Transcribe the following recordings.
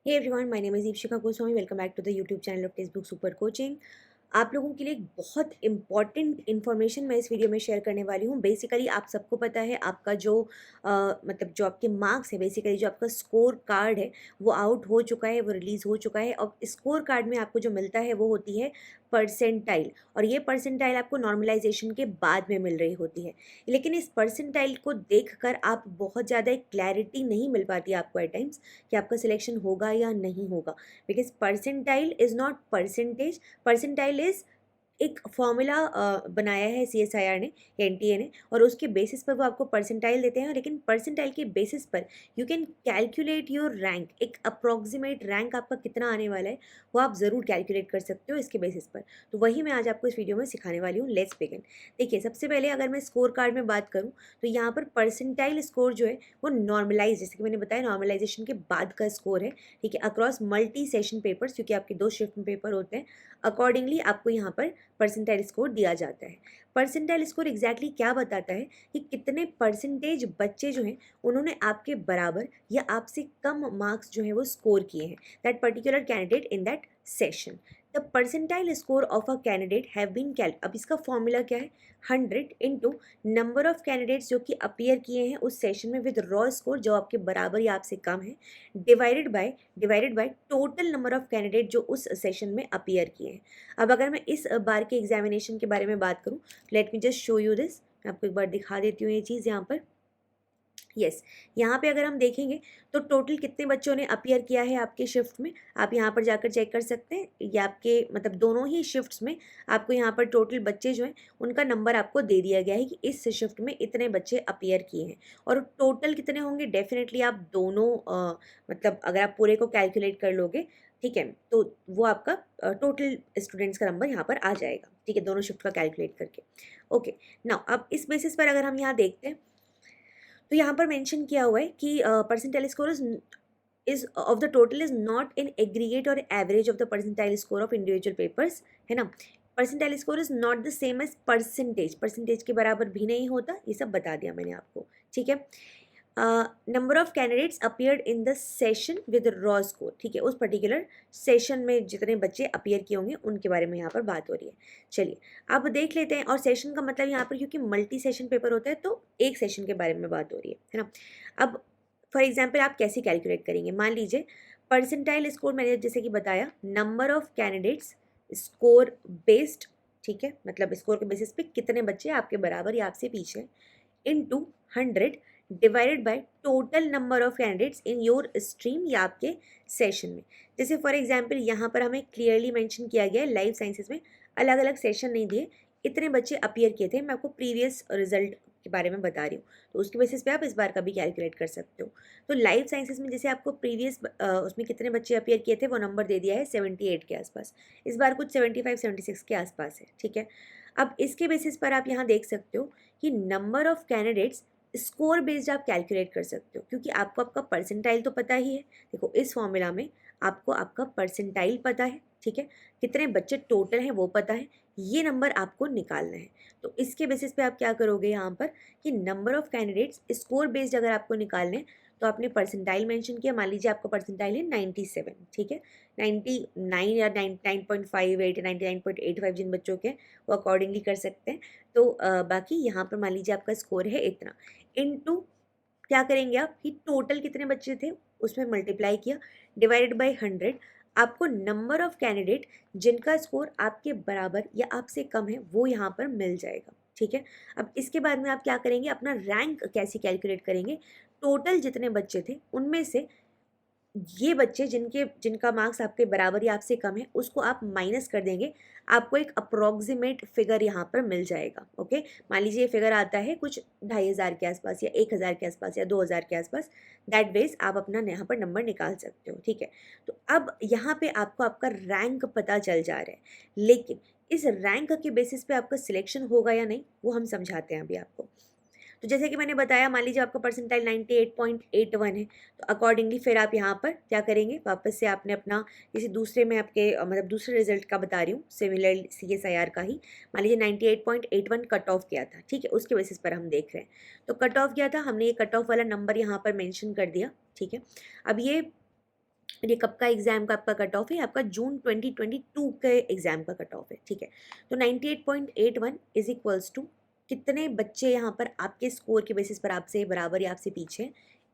Hey everyone, my name is Deepshika Goswami. Welcome back to the YouTube channel of Textbook Super Coaching. आप लोगों के लिए एक बहुत इंपॉर्टेंट इन्फॉर्मेशन मैं इस वीडियो में शेयर करने वाली हूँ। बेसिकली आप सबको पता है आपका जो मतलब जो आपके मार्क्स है, बेसिकली जो आपका स्कोर कार्ड है वो आउट हो चुका है, वो रिलीज़ हो चुका है। और स्कोर कार्ड में आपको जो मिलता है वो होती है परसेंटाइल, और ये परसेंटाइल आपको नॉर्मलाइजेशन के बाद में मिल रही होती है। लेकिन इस परसेंटाइल को देखकर आप बहुत ज़्यादा एक क्लैरिटी नहीं मिल पाती आपको एट टाइम्स कि आपका सिलेक्शन होगा या नहीं होगा, because percentile is not percentage. Percentile is एक फॉर्मूला बनाया है सीएसआईआर ने या एनटीए ने, और उसके बेसिस पर वो आपको परसेंटाइल देते हैं। लेकिन परसेंटाइल के बेसिस पर you can calculate your rank, एक अप्रॉक्सीमेट रैंक आपका कितना आने वाला है वो आप ज़रूर कैलकुलेट कर सकते हो इसके बेसिस पर। तो वही मैं आज आपको इस वीडियो में सिखाने वाली हूँ। Let's begin. देखिए, सबसे पहले अगर मैं स्कोर कार्ड में बात करूँ तो यहाँ पर परसेंटाइल स्कोर जो है वो नॉर्मलाइज, जैसे कि मैंने बताया, नॉर्मलाइजेशन के बाद का स्कोर है। ठीक है, अक्रॉस मल्टी सेशन पेपर्स, क्योंकि आपके 2 शिफ्ट में पेपर होते हैं, अकॉर्डिंगली आपको यहाँ पर परसेंटाइल स्कोर दिया जाता है। परसेंटाइल स्कोर एग्जैक्टली क्या बताता है कि कितने परसेंटेज बच्चे जो हैं उन्होंने आपके बराबर या आपसे कम मार्क्स जो है वो स्कोर किए हैं, that particular candidate in that session. The percentile score of a candidate have been called, अब इसका फॉर्मूला क्या है, 100 इंटू नंबर ऑफ कैंडिडेट्स जो कि अपीयर किए हैं उस सेशन में विद रॉ स्कोर जो आपके बराबर या आपसे कम है, divided by total number of candidate जो उस सेशन में अपीयर किए हैं। अब अगर मैं इस बार के एग्जामिनेशन के बारे में बात करूं, let me just show you this. मैं आपको एक बार दिखा देती हूँ ये चीज़ यहाँ पर। यस, यहाँ पे अगर हम देखेंगे तो टोटल कितने बच्चों ने अपीयर किया है आपके शिफ्ट में, आप यहाँ पर जाकर चेक कर सकते हैं। ये आपके मतलब दोनों ही शिफ्ट्स में आपको यहाँ पर टोटल बच्चे जो हैं उनका नंबर आपको दे दिया गया है कि इस शिफ्ट में इतने बच्चे अपीयर किए हैं। और टोटल कितने होंगे, डेफिनेटली आप दोनों मतलब अगर आप पूरे को कैलकुलेट कर लोगे, ठीक है, तो वो आपका टोटल स्टूडेंट्स का नंबर यहाँ पर आ जाएगा। ठीक है, दोनों शिफ्ट का कैलकुलेट करके। ओके, नाउ अब इस बेसिस पर अगर हम यहाँ देखते हैं तो यहाँ पर मेंशन किया हुआ है कि percentile score is of the total is not in aggregate और average of the percentile score of individual papers, है ना। Percentile score is not the same as percentage, percentage के बराबर भी नहीं होता, ये सब बता दिया मैंने आपको। ठीक है, number of candidates appeared in the session with raw score, ठीक है, उस पर्टिकुलर सेशन में जितने बच्चे अपीयर किए होंगे उनके बारे में यहाँ पर बात हो रही है। चलिए अब देख लेते हैं। और सेशन का मतलब यहाँ पर क्योंकि मल्टी सेशन पेपर होता है तो एक सेशन के बारे में बात हो रही है ना। अब फॉर एग्जाम्पल आप कैसे कैलकुलेट करेंगे, मान लीजिए परसेंटाइल स्कोर मैंने जैसे कि बताया, number of candidates score based, ठीक है, मतलब स्कोर के बेसिस पे कितने बच्चे आपके बराबर या आपसे पीछे, into 100 divided by total number of candidates in your stream या आपके सेशन में। जैसे फॉर एग्जांपल यहाँ पर हमें क्लियरली मेंशन किया गया है लाइफ साइंसेज में अलग अलग सेशन नहीं दिए, इतने बच्चे अपीयर किए थे। मैं आपको प्रीवियस रिजल्ट के बारे में बता रही हूँ, तो उसके बेसिस पे आप इस बार का भी कैलकुलेट कर सकते हो। तो लाइफ साइंसेज में जैसे आपको प्रीवियस उसमें कितने बच्चे अपीयर किए थे वो नंबर दे दिया है 78 के आसपास, इस बार कुछ 75-76 के आसपास है। ठीक है, अब इसके बेसिस पर आप यहाँ देख सकते हो कि number of candidates score based आप कैलकुलेट कर सकते हो, क्योंकि आपको आपका परसेंटाइल तो पता ही है। देखो इस फॉर्मूला में आपको आपका परसेंटाइल पता है, ठीक है, कितने बच्चे टोटल हैं वो पता है, ये नंबर आपको निकालना है। तो इसके बेसिस पे आप क्या करोगे यहाँ पर कि number of candidates score based अगर आपको निकालने हैं तो आपने परसेंटाइल मेंशन किया। मान लीजिए आपका परसेंटाइल है 97, ठीक है, 99 या 99.58 या 99.85 जिन बच्चों के, वो अकॉर्डिंगली कर सकते हैं। तो बाकी यहाँ पर मान लीजिए आपका स्कोर है इतना, इनटू क्या करेंगे आप कि टोटल कितने बच्चे थे उसमें मल्टीप्लाई किया, डिवाइडेड बाय 100, आपको नंबर ऑफ कैंडिडेट जिनका स्कोर आपके बराबर या आपसे कम है वो यहाँ पर मिल जाएगा। ठीक है, अब इसके बाद में आप क्या करेंगे, अपना रैंक कैसे कैलकुलेट करेंगे, टोटल जितने बच्चे थे उनमें से ये बच्चे जिनका मार्क्स आपके बराबर या आपसे कम है उसको आप माइनस कर देंगे, आपको एक अप्रॉक्सीमेट फिगर यहाँ पर मिल जाएगा। ओके, मान लीजिए ये फिगर आता है कुछ 2500 के आसपास या 1000 के आसपास या 2000 के आसपास, दैट वेज आप अपना यहाँ पर नंबर निकाल सकते हो। ठीक है, तो अब यहाँ पे आपको आपका रैंक पता चल जा रहा है, लेकिन इस रैंक के बेसिस पे आपका सिलेक्शन होगा या नहीं वो हम समझाते हैं अभी आपको। तो जैसे कि मैंने बताया, मान लीजिए आपका परसेंटाइल 98.81 है, तो अकॉर्डिंगली फिर आप यहाँ पर क्या करेंगे, वापस से आपने अपना किसी दूसरे में आपके मतलब दूसरे रिजल्ट का बता रही हूँ, सिमिलर CSIR का ही, मान लीजिए 98.81 कट ऑफ किया था, ठीक है, उसके बेसिस पर हम देख रहे हैं। तो कट ऑफ किया था हमने, ये कट ऑफ वाला नंबर यहाँ पर मेंशन कर दिया। ठीक है, अब ये ये कब का एग्ज़ाम का आपका कट ऑफ है, आपका जून 2022 के एग्ज़ाम का कट ऑफ है, ठीक है। तो 98.81 इज इक्वल्स टू कितने बच्चे यहाँ पर आपके स्कोर के बेसिस पर आपसे बराबर या आपसे पीछे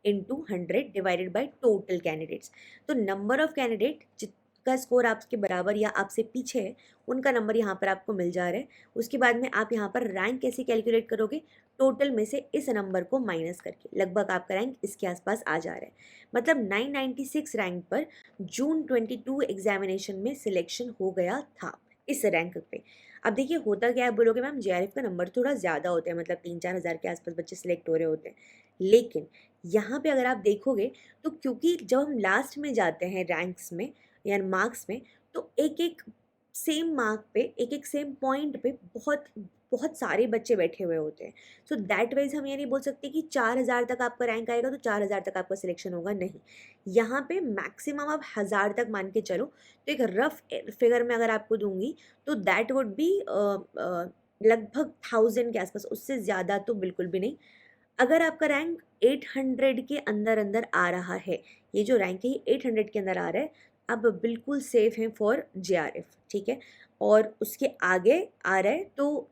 into 100 divided by total candidates. तो नंबर ऑफ कैंडिडेट जिसका स्कोर आपके बराबर या आपसे पीछे है उनका नंबर यहाँ पर आपको मिल जा रहा है। उसके बाद में आप यहाँ पर रैंक कैसे कैलकुलेट करोगे, टोटल में से इस नंबर को माइनस करके, लगभग आपका रैंक इसके आसपास आ जा रहा है। मतलब 996 रैंक पर जून 22 एग्जामिनेशन में सिलेक्शन हो गया था इस रैंक पे। अब देखिए होता क्या है, बोलोगे मैम जेआरएफ का नंबर थोड़ा ज़्यादा होता है, मतलब 3-4 हज़ार के आसपास बच्चे सिलेक्ट हो रहे होते हैं, लेकिन यहाँ पे अगर आप देखोगे तो क्योंकि जब हम लास्ट में जाते हैं रैंक्स में या मार्क्स में, तो एक एक सेम मार्क पे, एक एक सेम पॉइंट पे बहुत बहुत सारे बच्चे बैठे हुए होते हैं। सो दैट वाइज हम ये नहीं बोल सकते कि 4000 तक आपका रैंक आएगा तो 4000 तक आपका सिलेक्शन होगा, नहीं। यहाँ पे मैक्सिमम आप 1000 तक मान के चलो, तो एक रफ फिगर में अगर आपको दूंगी तो दैट वुड बी लगभग 1000 के आसपास, उससे ज़्यादा तो बिल्कुल भी नहीं। अगर आपका रैंक 800 के अंदर अंदर आ रहा है, ये जो रैंक है ये 800 के अंदर आ रहा है, आप बिल्कुल सेफ हैं फॉर जेआरएफ, ठीक है। और उसके आगे आ रहा है तो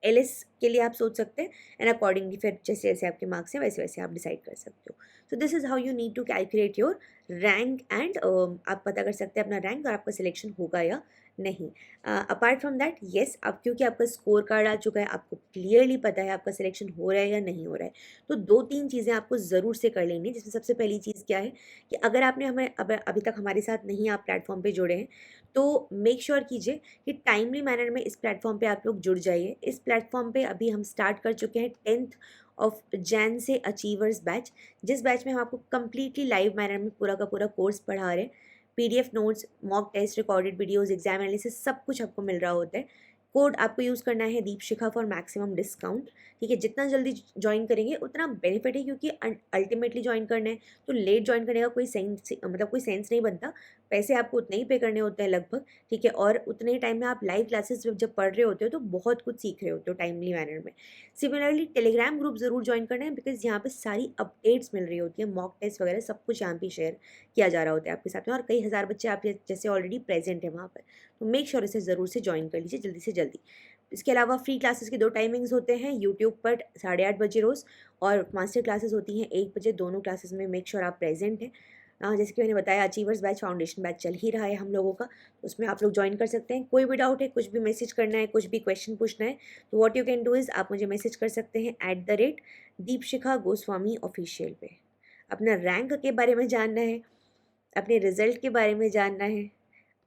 एलएस के लिए आप सोच सकते हैं, एंड अकॉर्डिंगली फिर जैसे जैसे आपके मार्क्स हैं वैसे वैसे आप डिसाइड कर सकते हो। So this is how you need to calculate your rank and आप पता कर सकते हैं अपना रैंक और आपका सिलेक्शन होगा या नहीं। अपार्ट फ्रॉम दैट येस, अब क्योंकि आपका स्कोर कार्ड आ चुका है, आपको क्लियरली पता है आपका सिलेक्शन हो रहा है या नहीं हो रहा है, तो 2-3 चीज़ें आपको ज़रूर से कर लेनी है, जिसमें सबसे पहली चीज़ क्या है कि अगर आपने हमें अभी तक हमारे साथ नहीं आप प्लेटफॉर्म पे जुड़े हैं, तो मेक श्योर कीजिए कि टाइमली मैनर में इस प्लेटफॉर्म पे आप लोग जुड़ जाइए। इस प्लेटफॉर्म पे अभी हम स्टार्ट कर चुके हैं 10th ऑफ जैन से अचीवर्स बैच, जिस बैच में हम आपको कम्प्लीटली लाइव मैनर में पूरा का पूरा कोर्स पढ़ा रहे हैं। PDF notes, mock test, recorded videos, exam analysis सब कुछ आपको मिल रहा होता है। कोड आपको यूज़ करना है दीपशिखा फॉर मैक्सिमम डिस्काउंट, ठीक है। जितना जल्दी ज्वाइन करेंगे उतना बेनिफिट है, क्योंकि अल्टीमेटली ज्वाइन करना है तो लेट ज्वाइन करने का कोई सेंस, मतलब कोई सेंस नहीं बनता। पैसे आपको उतने ही पे करने होते हैं लगभग, ठीक है। और उतने ही टाइम में आप लाइव क्लासेस जब पढ़ रहे होते हो तो बहुत कुछ सीख रहे होते हो टाइमली मैनर में। सिमिलरली टेलीग्राम ग्रुप ज़रूर ज्वाइन करना है, बिकॉज यहाँ पे सारी अपडेट्स मिल रही होती है, मॉक टेस्ट वगैरह सब कुछ यहाँ पे शेयर किया जा रहा होता है आपके साथ में, और कई हज़ार बच्चे आप जैसे ऑलरेडी प्रेजेंट है वहाँ पर। तो मेक श्योर इसे ज़रूर से ज्वाइन कर लीजिए जल्दी से जल्दी। इसके अलावा फ्री क्लासेस के 2 टाइमिंग्स होते हैं, यूट्यूब पर 8:30 बजे रोज़, और मास्टर क्लासेस होती हैं 1 बजे। दोनों क्लासेस में मेक श्योर आप प्रेजेंट हैं। जैसे कि मैंने बताया, अचीवर्स बैच फाउंडेशन बैच चल ही रहा है हम लोगों का, उसमें आप लोग ज्वाइन कर सकते हैं। कोई भी डाउट है, कुछ भी मैसेज करना है, कुछ भी क्वेश्चन पूछना है, तो what you can do is आप मुझे मैसेज कर सकते हैं @दीपशिखा गोस्वामी ऑफिशियल पे। अपना रैंक के बारे में जानना है, अपने रिजल्ट के बारे में जानना है,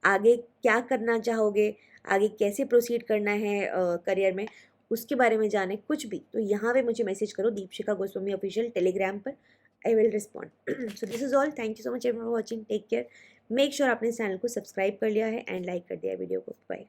आगे क्या करना चाहोगे, आगे कैसे प्रोसीड करना है करियर में, उसके बारे में जाने कुछ भी, तो यहाँ पे मुझे मैसेज करो दीपशिखा गोस्वामी ऑफिशियल टेलीग्राम पर। I will respond. So this is all, thank you so much for watching, take care. Make sure आपने इस चैनल को सब्सक्राइब कर लिया है एंड लाइक कर दिया वीडियो को। बाय।